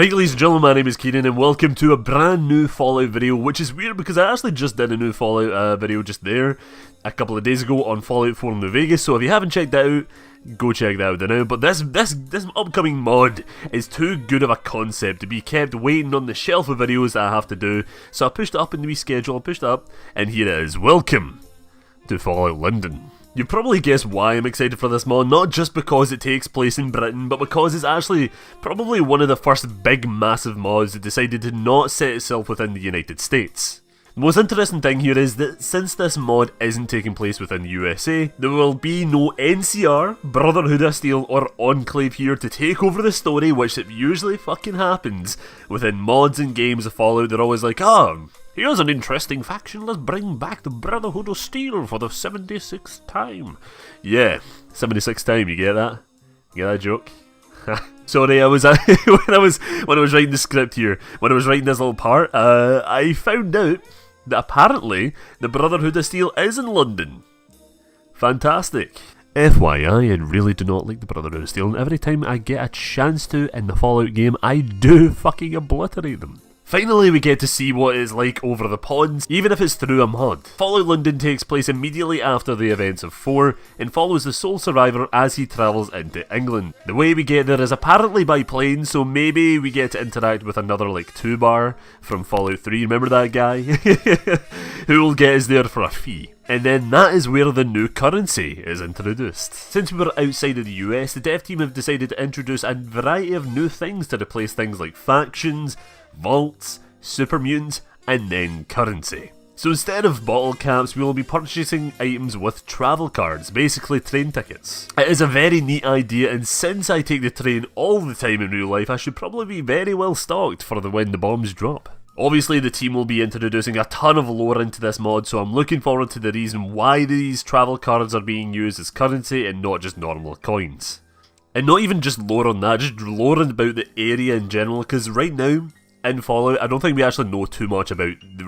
Right, ladies and gentlemen, my name is Kieran and welcome to a brand new Fallout video, which is weird because I actually just did a new Fallout video just there a couple of days ago on Fallout 4 New Vegas, so if you haven't checked that out, go check that out now. But this upcoming mod is too good of a concept to be kept waiting on the shelf of videos that I have to do, so I pushed it up in the wee schedule, and here it is. Welcome to Fallout London. You've probably guessed why I'm excited for this mod, not just because it takes place in Britain, but because it's actually probably one of the first big massive mods that decided to not set itself within the United States. The most interesting thing here is that since this mod isn't taking place within the USA, there will be no NCR, Brotherhood of Steel or Enclave here to take over the story, which it usually fucking happens within mods and games of Fallout. They're always like, here's an interesting faction, let's bring back the Brotherhood of Steel for the 76th time. Yeah, 76th time, you get that? You get that joke? Sorry, I was when I was writing the script here, when I was writing this little part, I found out that apparently the Brotherhood of Steel is in London. Fantastic. FYI, I really do not like the Brotherhood of Steel, and every time I get a chance to in the Fallout game, I do fucking obliterate them. Finally, we get to see what it's like over the ponds, even if it's through a mod. Fallout London takes place immediately after the events of 4, and follows the sole survivor as he travels into England. The way we get there is apparently by plane, so maybe we get to interact with another like 2-bar from Fallout 3, remember that guy? Who will get us there for a fee. And then that is where the new currency is introduced. Since we were outside of the US, the dev team have decided to introduce a variety of new things to replace things like factions, vaults, super mutants, and then currency. So instead of bottle caps, we will be purchasing items with travel cards, basically train tickets. It is a very neat idea, and since I take the train all the time in real life, I should probably be very well stocked for when the bombs drop. Obviously the team will be introducing a ton of lore into this mod, so I'm looking forward to the reason why these travel cards are being used as currency and not just normal coins. And not even just lore on that, just lore about the area in general, because right now, in Fallout, I don't think we actually know too much about the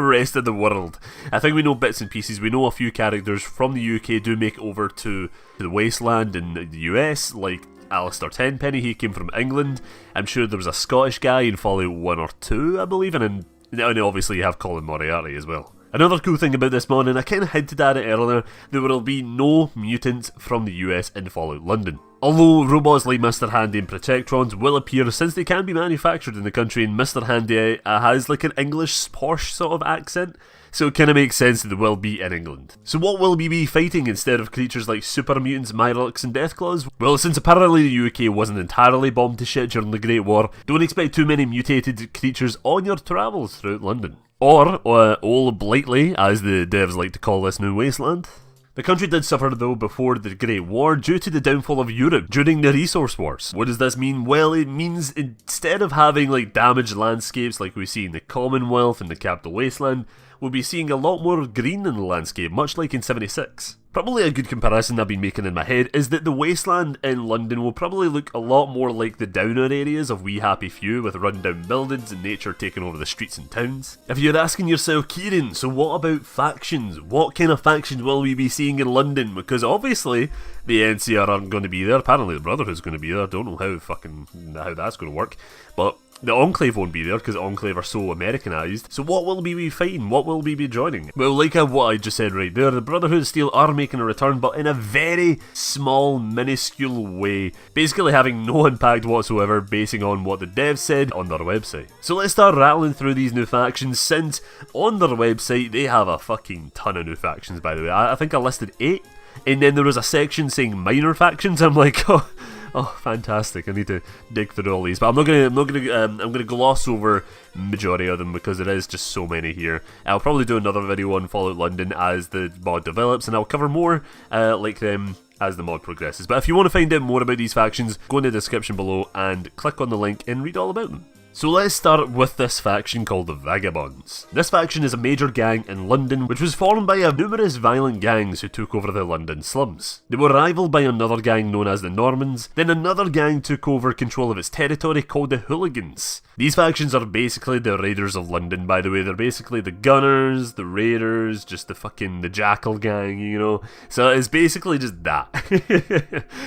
rest of the world. I think we know bits and pieces. We know a few characters from the UK do make over to the Wasteland in the US, like Alistair Tenpenny, he came from England. I'm sure there was a Scottish guy in Fallout 1 or 2, I believe, and obviously you have Colin Moriarty as well. Another cool thing about this mod, and I kind of hinted at it earlier, there will be no mutants from the US in Fallout London. Although robots like Mr. Handy and Protectrons will appear since they can be manufactured in the country, and Mr. Handy has like an English posh sort of accent, so it kind of makes sense that they will be in England. So what will we be fighting instead of creatures like super mutants, Myrlocks and Deathclaws? Well, since apparently the UK wasn't entirely bombed to shit during the Great War, don't expect too many mutated creatures on your travels throughout London. Or, Old Blightly, as the devs like to call this new Wasteland. The country did suffer though before the Great War due to the downfall of Europe during the Resource Wars. What does this mean? Well, it means instead of having like damaged landscapes like we see in the Commonwealth and the capital Wasteland, we'll be seeing a lot more green in the landscape, much like in 76. Probably a good comparison I've been making in my head is that the Wasteland in London will probably look a lot more like the downer areas of We Happy Few, with rundown buildings and nature taking over the streets and towns. If you're asking yourself, Kieran, so what about factions? What kind of factions will we be seeing in London? Because obviously the NCR aren't going to be there, apparently the Brotherhood's going to be there, I don't know how that's going to work, but the Enclave won't be there because Enclave are so Americanized. So what will we be fighting? What will we be joining? Well, like what I just said right there, the Brotherhood of Steel are making a return, but in a very small, minuscule way. Basically having no impact whatsoever, basing on what the devs said on their website. So let's start rattling through these new factions, since on their website they have a fucking ton of new factions, by the way. I think I listed 8, and then there was a section saying minor factions. I'm like, oh, fantastic! I need to dig through all these, but I'm gonna gloss over majority of them because there is just so many here. I'll probably do another video on Fallout London as the mod develops, and I'll cover more like them as the mod progresses. But if you want to find out more about these factions, go in the description below and click on the link and read all about them. So let's start with this faction called the Vagabonds. This faction is a major gang in London which was formed by numerous violent gangs who took over the London slums. They were rivaled by another gang known as the Normans, then another gang took over control of its territory called the Hooligans. These factions are basically the Raiders of London, by the way. They're basically the Gunners, the Raiders, just the Jackal gang, you know. So it's basically just that.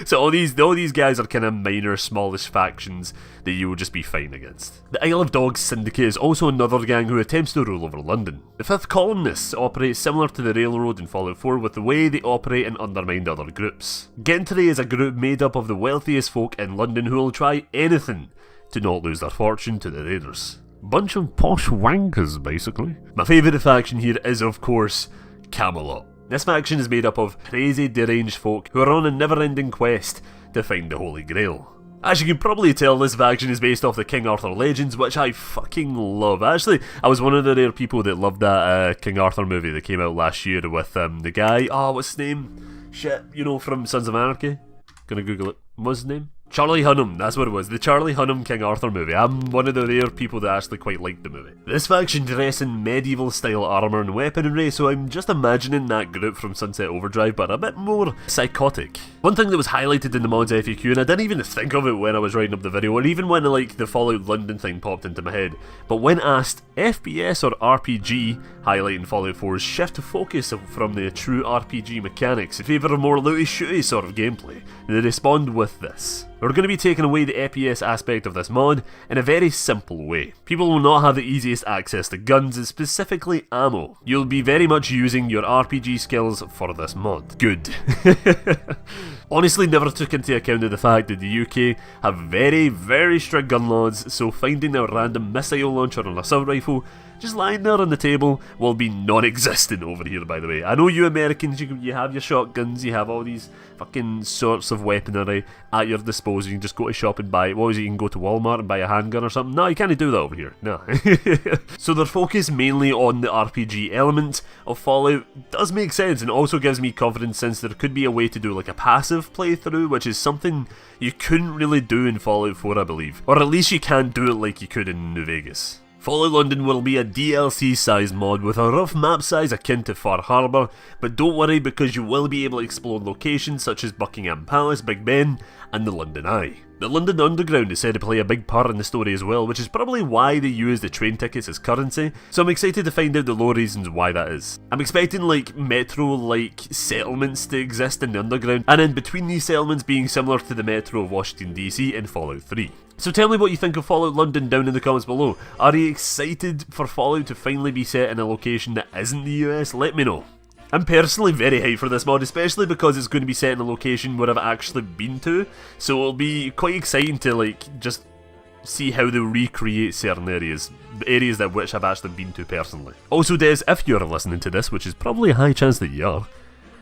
So all these guys are kind of minor, smallish factions that you will just be fine against. The Isle of Dogs Syndicate is also another gang who attempts to rule over London. The Fifth Columnists operate similar to the Railroad in Fallout 4 with the way they operate and undermine other groups. Gentry is a group made up of the wealthiest folk in London who will try anything to not lose their fortune to the Raiders. Bunch of posh wankers, basically. My favourite faction here is, of course, Camelot. This faction is made up of crazy, deranged folk who are on a never-ending quest to find the Holy Grail. As you can probably tell, this faction is based off the King Arthur legends, which I fucking love. Actually, I was one of the rare people that loved that King Arthur movie that came out last year with the guy, what's his name? Shit, you know, from Sons of Anarchy? Gonna Google it. What's his name? Charlie Hunnam, that's what it was. The Charlie Hunnam King Arthur movie. I'm one of the rare people that actually quite liked the movie. This faction dress in medieval style armour and weaponry, so I'm just imagining that group from Sunset Overdrive, but a bit more psychotic. One thing that was highlighted in the mods FAQ, and I didn't even think of it when I was writing up the video, or even when the Fallout London thing popped into my head, but when asked, FPS or RPG, highlighting Fallout 4's shift to focus from the true RPG mechanics in favour of more looty shooty sort of gameplay, they respond with this. We're going to be taking away the FPS aspect of this mod in a very simple way. People will not have the easiest access to guns and specifically ammo. You'll be very much using your RPG skills for this mod. Good. Honestly, never took into account the fact that the UK have very, very strict gun laws, so finding a random missile launcher or an assault rifle just lying there on the table will be non-existent over here, by the way. I know you Americans, you have your shotguns, you have all these fucking sorts of weaponry at your disposal. You can just go to shop and buy it. What was it, you can go to Walmart and buy a handgun or something? No, you can't do that over here. No. So their focus mainly on the RPG element of Fallout does make sense, and also gives me confidence since there could be a way to do like a passive playthrough, which is something you couldn't really do in Fallout 4, I believe. Or at least you can't do it like you could in New Vegas. Fallout London will be a DLC-sized mod with a rough map size akin to Far Harbour, but don't worry because you will be able to explore locations such as Buckingham Palace, Big Ben, and the London Eye. The London Underground is said to play a big part in the story as well, which is probably why they use the train tickets as currency, so I'm excited to find out the low reasons why that is. I'm expecting like metro-like settlements to exist in the Underground, and in between these settlements being similar to the metro of Washington DC in Fallout 3. So tell me what you think of Fallout London down in the comments below. Are you excited for Fallout to finally be set in a location that isn't the US? Let me know. I'm personally very hyped for this mod, especially because it's going to be set in a location where I've actually been to, so it'll be quite exciting to like just see how they recreate certain areas that which I've actually been to personally. Also Des, if you're listening to this, which is probably a high chance that you are,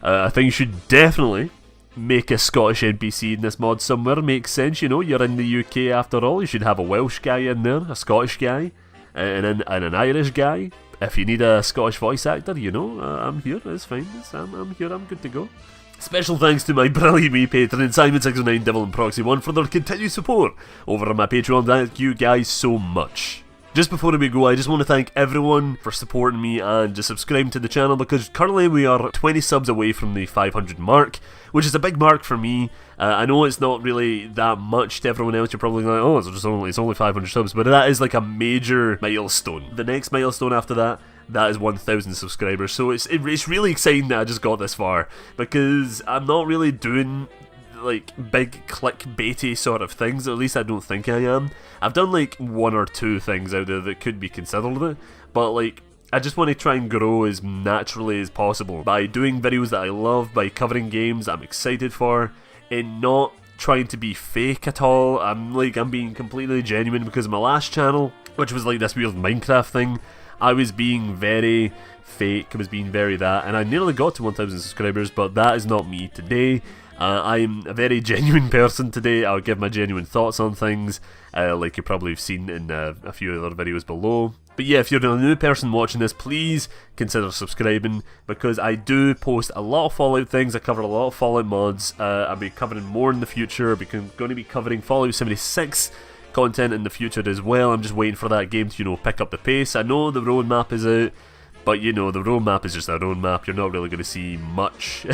I think you should definitely make a Scottish NPC in this mod somewhere. Makes sense, you know, you're in the UK after all, you should have a Welsh guy in there, a Scottish guy, and an Irish guy. If you need a Scottish voice actor, you know, I'm here, it's fine, I'm here, I'm good to go. Special thanks to my brilliant wee patron Simon609, Devil and Proxy1 for their continued support over on my Patreon. Thank you guys so much. Just before we go, I just want to thank everyone for supporting me and just subscribing to the channel, because currently we are 20 subs away from the 500 mark, which is a big mark for me. I know it's not really that much to everyone else. You're probably like, oh, it's only 500 subs, but that is like a major milestone. The next milestone after that is 1,000 subscribers, so it's really exciting that I just got this far, because I'm not really doing like big clickbaity sort of things, at least I don't think I am. I've done like one or two things out there that could be considered it, but like I just want to try and grow as naturally as possible by doing videos that I love, by covering games I'm excited for, and not trying to be fake at all. I'm being completely genuine, because my last channel, which was like this weird Minecraft thing, I was being very fake, I was being very that, and I nearly got to 1,000 subscribers, but that is not me today. I'm a very genuine person today. I'll give my genuine thoughts on things, like you probably have seen in a few other videos below. But yeah, if you're a new person watching this, please consider subscribing, because I do post a lot of Fallout things. I cover a lot of Fallout mods. I'll be covering more in the future. I'm going to be covering Fallout 76 content in the future as well. I'm just waiting for that game to, you know, pick up the pace. I know the roadmap is out, but you know, the roadmap is just a roadmap. You're not really going to see much.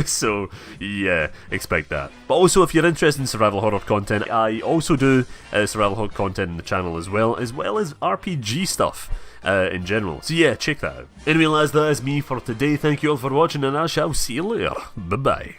So, yeah, expect that. But also, if you're interested in survival horror content, I also do survival horror content in the channel as well as RPG stuff in general. So yeah, check that out. Anyway lads, that is me for today. Thank you all for watching, and I shall see you later. Bye bye.